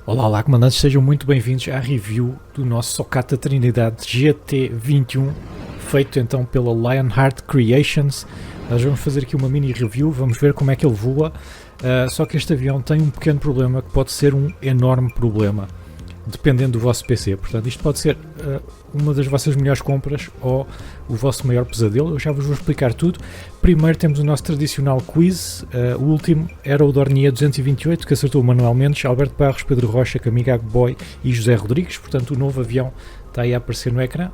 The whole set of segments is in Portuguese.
Olá, olá, comandantes, sejam muito bem-vindos à review do nosso Socata Trinidade GT21, feito então pela Lionheart Creations. Nós vamos fazer aqui uma mini review, vamos ver como é que ele voa, só que este avião tem um pequeno problema que pode ser um enorme problema, dependendo do vosso PC. Portanto, isto pode ser uma das vossas melhores compras ou o vosso maior pesadelo. Eu já vos vou explicar tudo. Primeiro temos o nosso tradicional quiz. O último era o Dornier 228, que acertou o Manuel Mendes, Alberto Barros, Pedro Rocha, Camigago Boy e José Rodrigues. Portanto, o novo avião está aí a aparecer no ecrã.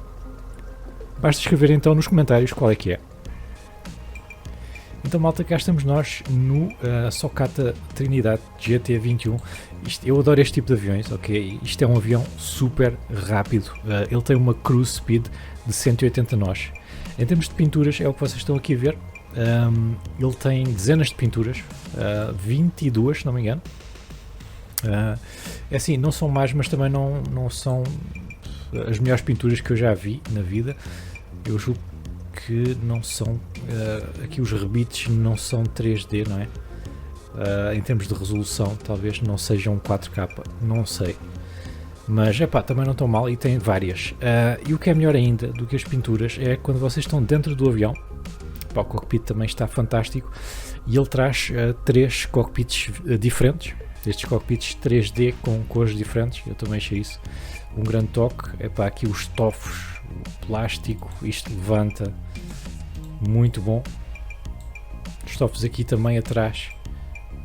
Basta escrever então nos comentários qual é que é. Então, malta, cá estamos nós no Socata Trinidade GT21. Eu adoro este tipo de aviões, ok? Isto é um avião super rápido. Ele tem uma cruise speed de 180 nós. Em termos de pinturas, é o que vocês estão aqui a ver. Ele tem dezenas de pinturas, 22, se não me engano. É assim, não são más, mas também não são as melhores pinturas que eu já vi na vida. Eu julgo que não são, aqui os rebites não são 3D, não é? Em termos de resolução, talvez não sejam 4K, não sei. Mas, também não estão mal e tem várias. E o que é melhor ainda do que as pinturas é quando vocês estão dentro do avião. O cockpit também está fantástico e ele traz 3 cockpits diferentes. Estes cockpits 3D com cores diferentes, eu também achei isso um grande toque. Aqui os estofos, o plástico, isto levanta, muito bom. Os estofos aqui também atrás,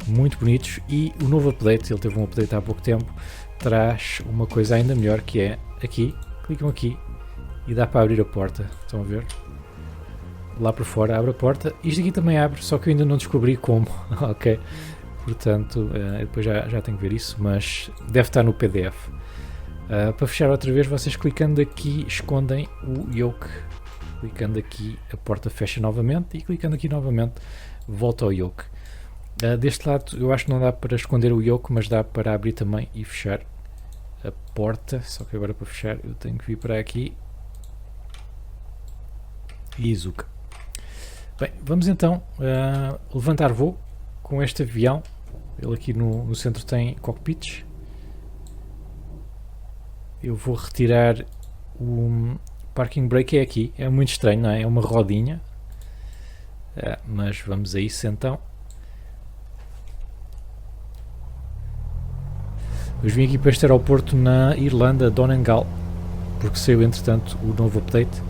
muito bonitos. E o novo update, ele teve um update há pouco tempo, traz uma coisa ainda melhor, que é aqui, clicam aqui e dá para abrir a porta, estão a ver? Lá por fora abre a porta, isto aqui também abre, só que eu ainda não descobri como, ok? Portanto, depois já tenho que ver isso, mas deve estar no PDF. Para fechar outra vez, vocês clicando aqui escondem o yoke, clicando aqui a porta fecha novamente e clicando aqui novamente volta ao yoke. Deste lado eu acho que não dá para esconder o yoke, mas dá para abrir também e fechar a porta, só que agora para fechar eu tenho que vir para aqui e Izuka. Bem, vamos então levantar voo com este avião. Ele aqui no centro tem cockpits. Eu vou retirar o parking brake, é aqui, é muito estranho, não é? É uma rodinha, mas vamos a isso então. Eu vim aqui para este aeroporto na Irlanda, Donegal, porque saiu entretanto o novo update.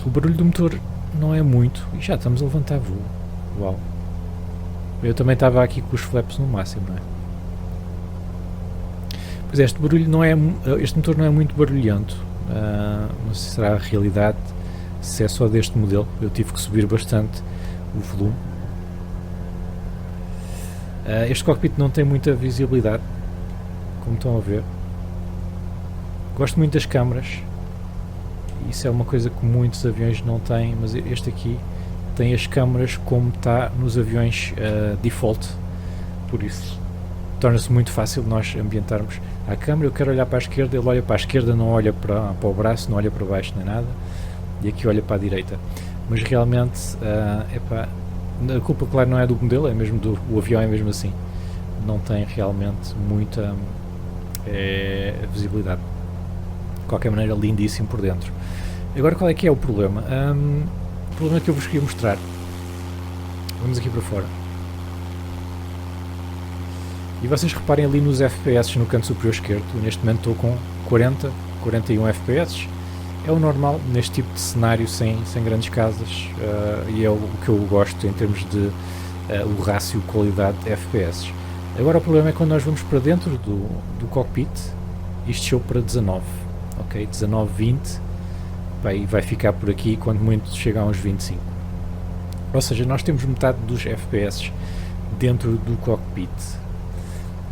O barulho do motor não é muito e já estamos a levantar voo. Uau! Eu também estava aqui com os flaps no máximo, não é? Pois é, este motor não é muito barulhento. Não sei se será a realidade, se é só deste modelo. Eu tive que subir bastante o volume. Este cockpit não tem muita visibilidade, como estão a ver. Gosto muito das câmaras. Isso é uma coisa que muitos aviões não têm, mas este aqui tem as câmaras como está nos aviões default. Por isso torna-se muito fácil nós ambientarmos a câmera. Eu quero olhar para a esquerda, ele olha para a esquerda, não olha para o braço, não olha para baixo nem nada, e aqui olha para a direita. Mas realmente a culpa, claro, não é do modelo, é mesmo o avião, é mesmo assim, não tem realmente muita visibilidade. De qualquer maneira, lindíssimo por dentro. Agora, qual é que é o problema? O problema que eu vos queria mostrar. Vamos aqui para fora. E vocês reparem ali nos FPS no canto superior esquerdo. Neste momento estou com 40, 41 FPS. É o normal neste tipo de cenário, sem grandes casas, e é o que eu gosto em termos de o rácio qualidade de FPS. Agora o problema é quando nós vamos para dentro do cockpit, isto chegou para 19, ok? 19, 20, e vai ficar por aqui, quando muito chega a uns 25. Ou seja, nós temos metade dos FPS dentro do cockpit.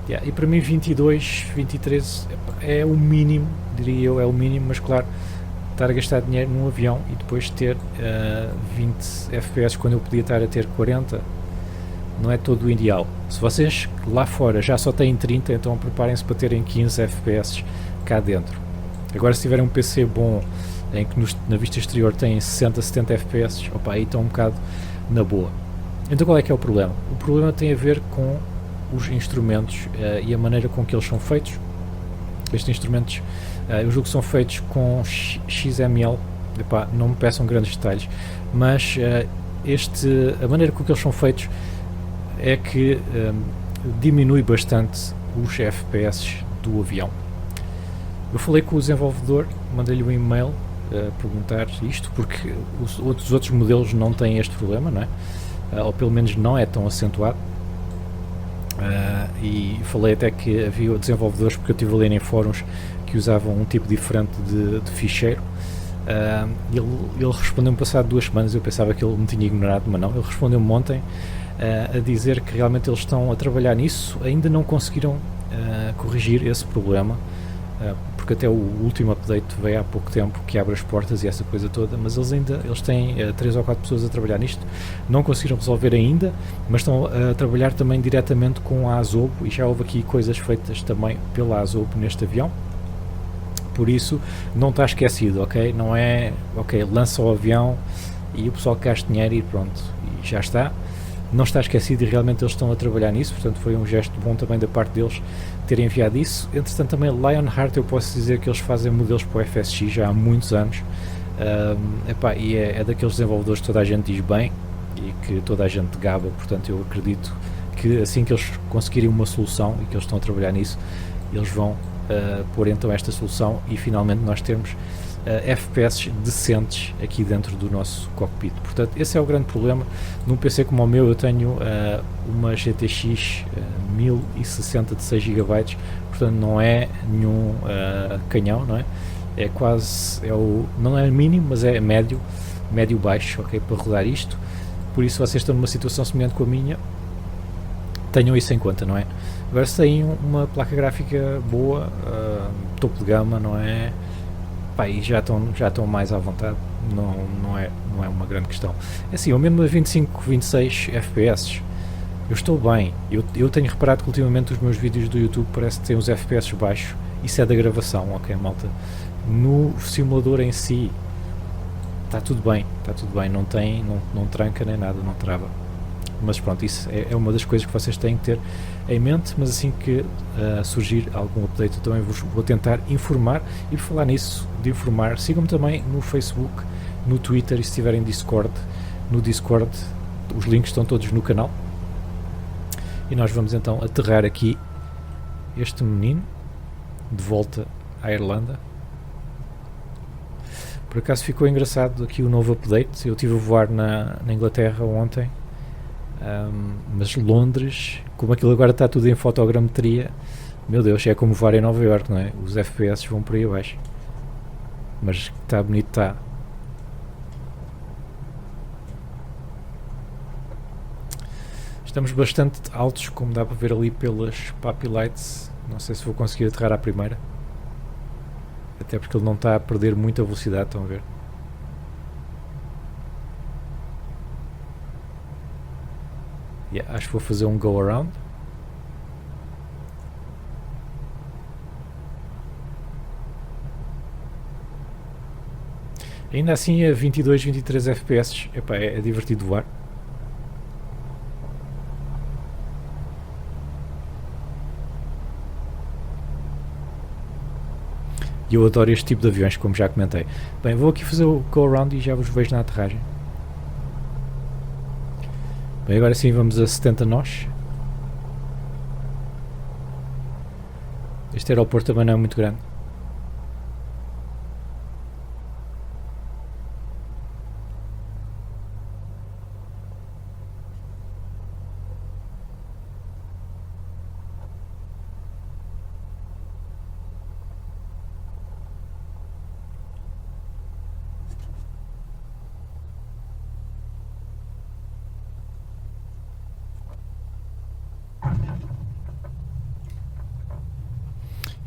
E para mim 22, 23 é o mínimo, diria eu, é o mínimo, mas claro, estar a gastar dinheiro num avião e depois ter 20 FPS quando eu podia estar a ter 40 não é todo o ideal. Se vocês lá fora já só têm 30, então preparem-se para terem 15 FPS cá dentro. Agora, se tiverem um PC bom em que na vista exterior têm 60, 70 FPS, aí estão um bocado na boa. Então qual é que é o problema? O problema tem a ver com os instrumentos e a maneira com que eles são feitos. Estes instrumentos, eu julgo que são feitos com XML. Epá, não me peçam grandes detalhes, mas a maneira com que eles são feitos é que diminui bastante os FPS do avião. Eu falei com o desenvolvedor, mandei-lhe um e-mail a perguntar isto, porque os outros modelos não têm este problema, não é? Ou pelo menos não é tão acentuado. E falei até que havia desenvolvedores, porque eu estive a ler em fóruns, que usavam um tipo diferente de ficheiro. Ele respondeu-me passado 2 semanas. Eu pensava que ele me tinha ignorado, mas não, ele respondeu-me ontem a dizer que realmente eles estão a trabalhar nisso. Ainda não conseguiram corrigir esse problema, porque até o último update veio há pouco tempo, que abre as portas e essa coisa toda, mas eles têm 3 ou 4 pessoas a trabalhar nisto. Não conseguiram resolver ainda, mas estão a trabalhar também diretamente com a Azobo, e já houve aqui coisas feitas também pela Azobo neste avião. Por isso, não está esquecido, ok? Não é, ok, lança o avião e o pessoal gasta dinheiro e pronto, e já está. Não está esquecido e realmente eles estão a trabalhar nisso, portanto foi um gesto bom também da parte deles terem enviado isso. Entretanto também Lionheart, eu posso dizer que eles fazem modelos para o FSX já há muitos anos, e é daqueles desenvolvedores que toda a gente diz bem e que toda a gente gaba, portanto eu acredito que assim que eles conseguirem uma solução e que eles estão a trabalhar nisso, eles vão pôr então esta solução e finalmente nós temos FPS decentes aqui dentro do nosso cockpit. Portanto, esse é o grande problema. Num PC como o meu, eu tenho uma GTX 1060 de 6 GB, portanto não é nenhum canhão, não é? É quase, não é mínimo, mas é médio baixo, ok, para rodar isto. Por isso, vocês estão numa situação semelhante com a minha, tenham isso em conta, não é? Agora, se têm uma placa gráfica boa, topo de gama, não é? Pá, e já estão mais à vontade, não é uma grande questão. É assim, eu mesmo a 25, 26 FPS, eu estou bem. Eu tenho reparado que ultimamente os meus vídeos do YouTube parece que têm os FPS baixos. Isso é da gravação, ok, malta? No simulador em si, está tudo bem, não tranca nem nada, não trava. Mas pronto, isso é uma das coisas que vocês têm que ter em mente, mas assim que surgir algum update eu também vos vou tentar informar. E por falar nisso, de informar, sigam-me também no Facebook, no Twitter, e se tiverem Discord, no Discord os links estão todos no canal. E nós vamos então aterrar aqui este menino de volta à Irlanda. Por acaso ficou engraçado aqui o novo update. Eu estive a voar na Inglaterra ontem, mas Londres, como aquilo agora está tudo em fotogrametria, meu Deus, é como voar em Nova Iorque, não é? Os FPS vão por aí abaixo, mas está bonito, está. Estamos bastante altos, como dá para ver ali pelas Puppy Lights. Não sei se vou conseguir aterrar à primeira, até porque ele não está a perder muita velocidade, estão a ver? Acho que vou fazer um go around. Ainda assim a 22, 23 FPS, epá, é divertido voar. E eu adoro este tipo de aviões, como já comentei. Bem, vou aqui fazer o go around e já vos vejo na aterragem. Bem, agora sim vamos a 70 nós. Este aeroporto também não é muito grande.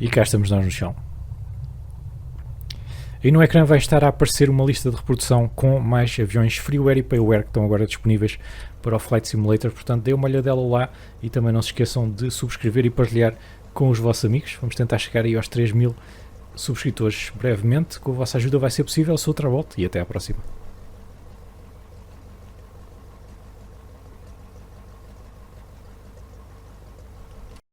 E cá estamos nós no chão. Aí no ecrã vai estar a aparecer uma lista de reprodução com mais aviões freeware e payware que estão agora disponíveis para o Flight Simulator. Portanto, dê uma olhadela lá e também não se esqueçam de subscrever e partilhar com os vossos amigos. Vamos tentar chegar aí aos 3.000 subscritores brevemente. Com a vossa ajuda vai ser possível. Sou o Travolta e até à próxima.